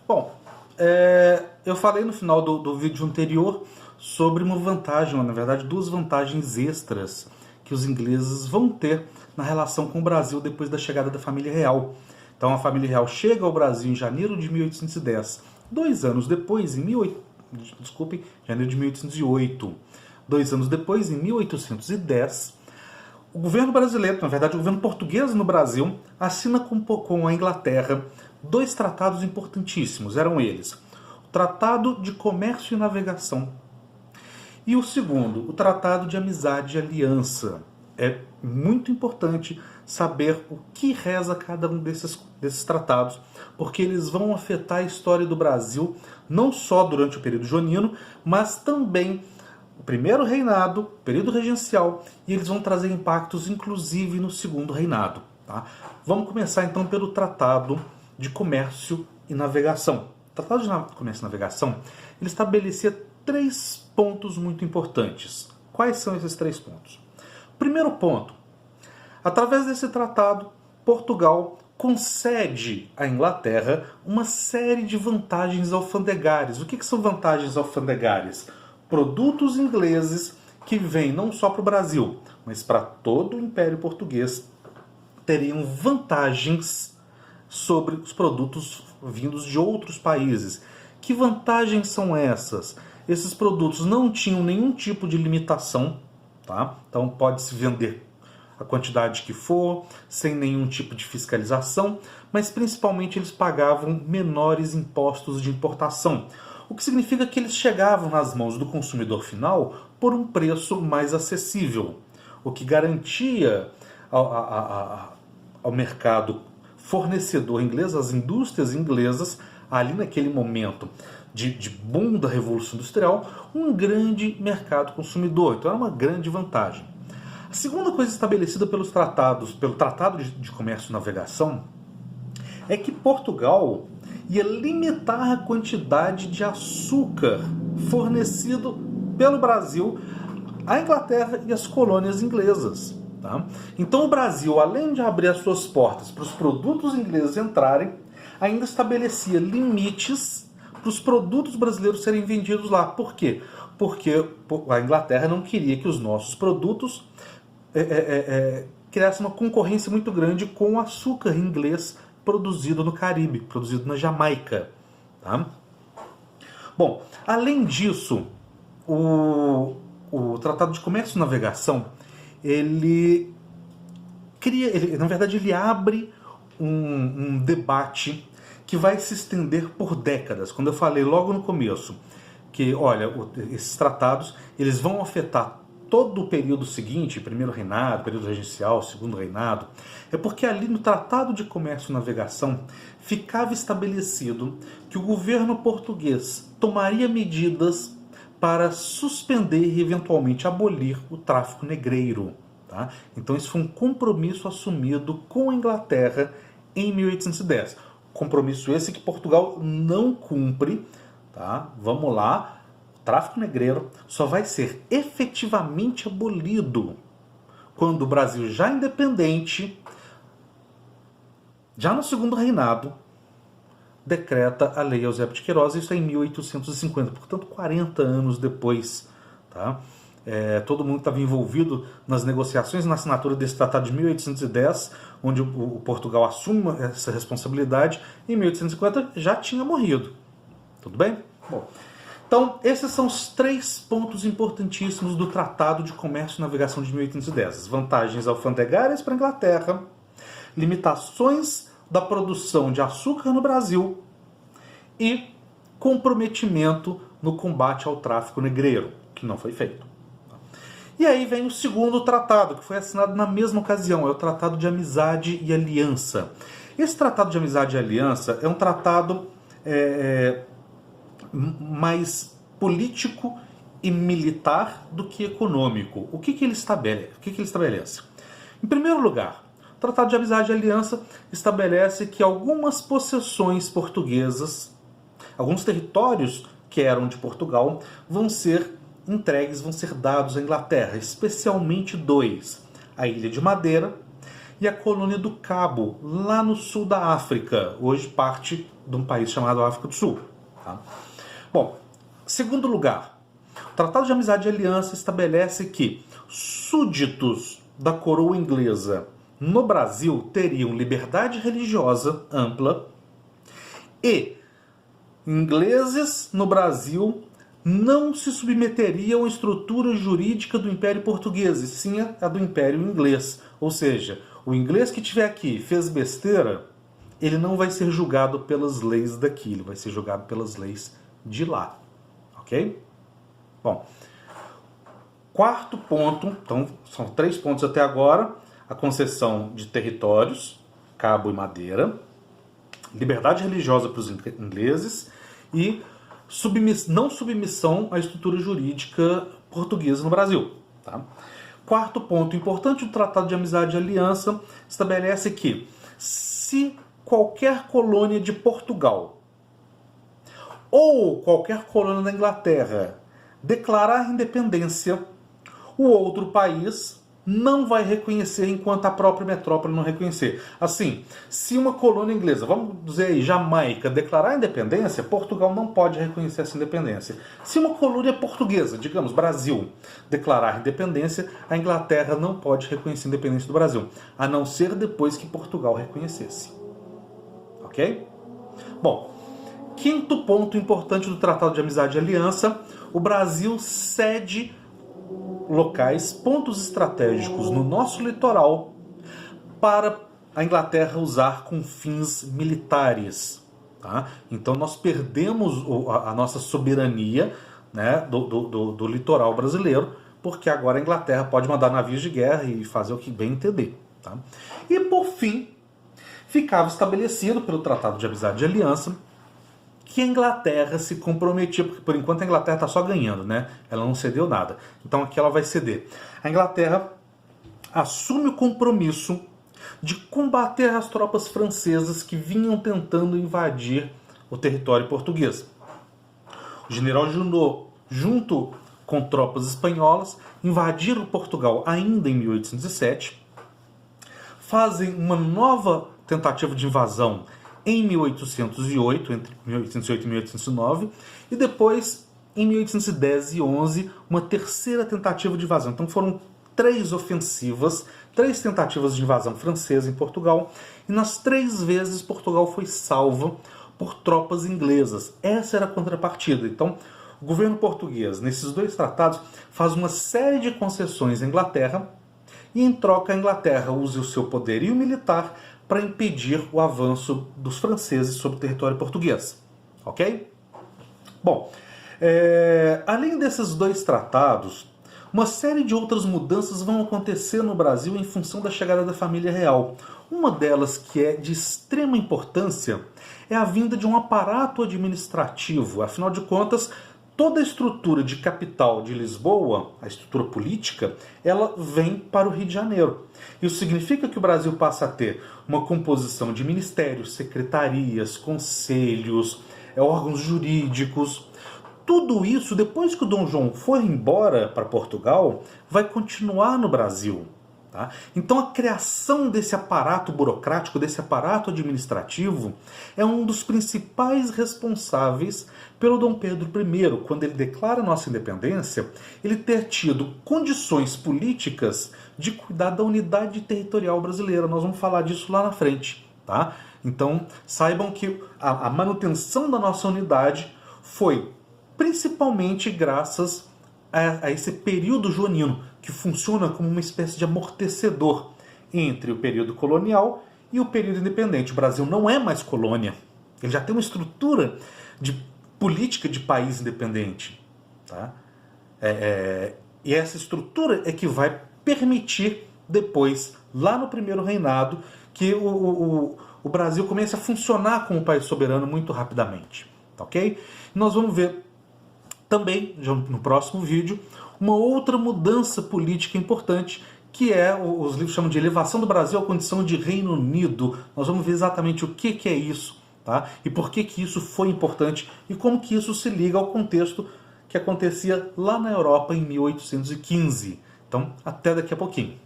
Bom, eu falei no final do vídeo anterior sobre uma vantagem, ou na verdade duas vantagens extras que os ingleses vão ter na relação com o Brasil depois da chegada da família real. Então a família real chega ao Brasil em janeiro de 1810. 2 anos depois, janeiro de 1808. 2 anos depois, em 1810, o governo brasileiro, na verdade o governo português no Brasil, assina com a Inglaterra dois tratados importantíssimos. Eram eles: o Tratado de Comércio e Navegação e o segundo, o Tratado de Amizade e Aliança. É muito importante saber o que reza cada um desses tratados, porque eles vão afetar a história do Brasil, não só durante o período joanino, mas também o primeiro reinado, o período regencial, e eles vão trazer impactos inclusive no segundo reinado. Tá? Vamos começar então pelo Tratado de Comércio e Navegação. O Tratado de Comércio e Navegação, ele estabelecia 3 pontos muito importantes. Quais são esses 3 pontos? Primeiro ponto: através desse tratado, Portugal concede à Inglaterra uma série de vantagens alfandegárias. O que são vantagens alfandegárias? Produtos ingleses que vêm não só para o Brasil, mas para todo o Império Português, teriam vantagens sobre os produtos vindos de outros países. Que vantagens são essas? Esses produtos não tinham nenhum tipo de limitação, tá? Então pode-se vender a quantidade que for, sem nenhum tipo de fiscalização, mas principalmente eles pagavam menores impostos de importação, o que significa que eles chegavam nas mãos do consumidor final por um preço mais acessível, o que garantia ao mercado fornecedor inglês, às indústrias inglesas, ali naquele momento de boom da Revolução Industrial, um grande mercado consumidor. Então era uma grande vantagem. A segunda coisa estabelecida pelo Tratado de Comércio e Navegação, é que Portugal ia limitar a quantidade de açúcar fornecido pelo Brasil à Inglaterra e às colônias inglesas. Tá? Então o Brasil, além de abrir as suas portas para os produtos ingleses entrarem, ainda estabelecia limites para os produtos brasileiros serem vendidos lá. Por quê? Porque a Inglaterra não queria que os nossos produtos criassem uma concorrência muito grande com o açúcar inglês produzido no Caribe, produzido na Jamaica. Tá? Bom, além disso, o Tratado de Comércio e Navegação, ele abre um debate que vai se estender por décadas. Quando eu falei logo no começo que, olha, esses tratados eles vão afetar todo o período seguinte, primeiro reinado, período regencial, segundo reinado, é porque ali no Tratado de Comércio e Navegação ficava estabelecido que o governo português tomaria medidas para suspender e eventualmente abolir o tráfico negreiro. Tá? Então isso foi um compromisso assumido com a Inglaterra em 1810. Compromisso esse que Portugal não cumpre. Tá? Vamos lá. O tráfico negreiro só vai ser efetivamente abolido quando o Brasil, já independente, já no segundo reinado, decreta a Lei Eusébio de Queiroz. Isso é em 1850, portanto 40 anos depois. Tá? Todo mundo estava envolvido nas negociações e na assinatura desse tratado de 1810, onde o Portugal assume essa responsabilidade. Em 1850 já tinha morrido. Tudo bem? Bom, então esses são os 3 pontos importantíssimos do Tratado de Comércio e Navegação de 1810. As vantagens alfandegárias para a Inglaterra, limitações da produção de açúcar no Brasil e comprometimento no combate ao tráfico negreiro, que não foi feito. E aí vem o segundo tratado, que foi assinado na mesma ocasião, é o Tratado de Amizade e Aliança. Esse Tratado de Amizade e Aliança é um tratado mais político e militar do que econômico. O que ele estabelece? Em primeiro lugar, o Tratado de Amizade e Aliança estabelece que algumas possessões portuguesas, alguns territórios que eram de Portugal, vão ser entregues, vão ser dados à Inglaterra, especialmente 2, a Ilha de Madeira e a colônia do Cabo, lá no sul da África, hoje parte de um país chamado África do Sul. Tá? Bom, segundo lugar, o Tratado de Amizade e Aliança estabelece que súditos da coroa inglesa no Brasil teriam liberdade religiosa ampla e ingleses no Brasil não se submeteriam à estrutura jurídica do Império Português, e sim a do Império Inglês. Ou seja, o inglês que estiver aqui fez besteira, ele não vai ser julgado pelas leis daqui, ele vai ser julgado pelas leis de lá. Ok? Bom, quarto ponto, então são 3 pontos até agora: a concessão de territórios, Cabo e Madeira, liberdade religiosa para os ingleses e não submissão à estrutura jurídica portuguesa no Brasil. Tá? Quarto ponto importante do Tratado de Amizade e Aliança estabelece que se qualquer colônia de Portugal ou qualquer colônia da Inglaterra declarar independência, o outro país não vai reconhecer enquanto a própria metrópole não reconhecer. Assim, se uma colônia inglesa, vamos dizer aí, Jamaica, declarar independência, Portugal não pode reconhecer essa independência. Se uma colônia portuguesa, digamos, Brasil, declarar independência, a Inglaterra não pode reconhecer a independência do Brasil, a não ser depois que Portugal reconhecesse. Ok? Bom, quinto ponto importante do Tratado de Amizade e Aliança: o Brasil cede locais, pontos estratégicos no nosso litoral para a Inglaterra usar com fins militares. Tá? Então nós perdemos a nossa soberania, né, do litoral brasileiro, porque agora a Inglaterra pode mandar navios de guerra e fazer o que bem entender. Tá? E por fim, ficava estabelecido pelo Tratado de Amizade e Aliança que a Inglaterra se comprometia, porque por enquanto a Inglaterra está só ganhando, né? Ela não cedeu nada. Então aqui ela vai ceder. A Inglaterra assume o compromisso de combater as tropas francesas que vinham tentando invadir o território português. O general Junot, junto com tropas espanholas, invadiram Portugal ainda em 1807, fazem uma nova tentativa de invasão em 1808, entre 1808 e 1809, e depois, em 1810 e 11, uma terceira tentativa de invasão. Então foram 3 ofensivas, 3 tentativas de invasão francesa em Portugal, e nas 3 vezes Portugal foi salva por tropas inglesas. Essa era a contrapartida. Então, o governo português, nesses 2 tratados, faz uma série de concessões à Inglaterra, e em troca a Inglaterra usa o seu poderio militar para impedir o avanço dos franceses sobre o território português. Ok? Bom, além desses 2 tratados, uma série de outras mudanças vão acontecer no Brasil em função da chegada da família real. Uma delas, que é de extrema importância, é a vinda de um aparato administrativo. Afinal de contas, toda a estrutura de capital de Lisboa, a estrutura política, ela vem para o Rio de Janeiro. Isso significa que o Brasil passa a ter uma composição de ministérios, secretarias, conselhos, órgãos jurídicos. Tudo isso, depois que o Dom João for embora para Portugal, vai continuar no Brasil. Tá? Então a criação desse aparato burocrático, desse aparato administrativo, é um dos principais responsáveis pelo Dom Pedro I, quando ele declara nossa independência, ele ter tido condições políticas de cuidar da unidade territorial brasileira. Nós vamos falar disso lá na frente. Tá? Então saibam que a manutenção da nossa unidade foi principalmente graças a esse período joanino, que funciona como uma espécie de amortecedor entre o período colonial e o período independente. O Brasil não é mais colônia. Ele já tem uma estrutura de política de país independente. Tá? E essa estrutura é que vai permitir depois, lá no primeiro reinado, que o Brasil comece a funcionar como um país soberano muito rapidamente. Tá, ok? Nós vamos ver também, já no próximo vídeo, uma outra mudança política importante, que os livros chamam de elevação do Brasil à condição de Reino Unido. Nós vamos ver exatamente o que é isso, tá? E por que isso foi importante e como que isso se liga ao contexto que acontecia lá na Europa em 1815. Então, até daqui a pouquinho.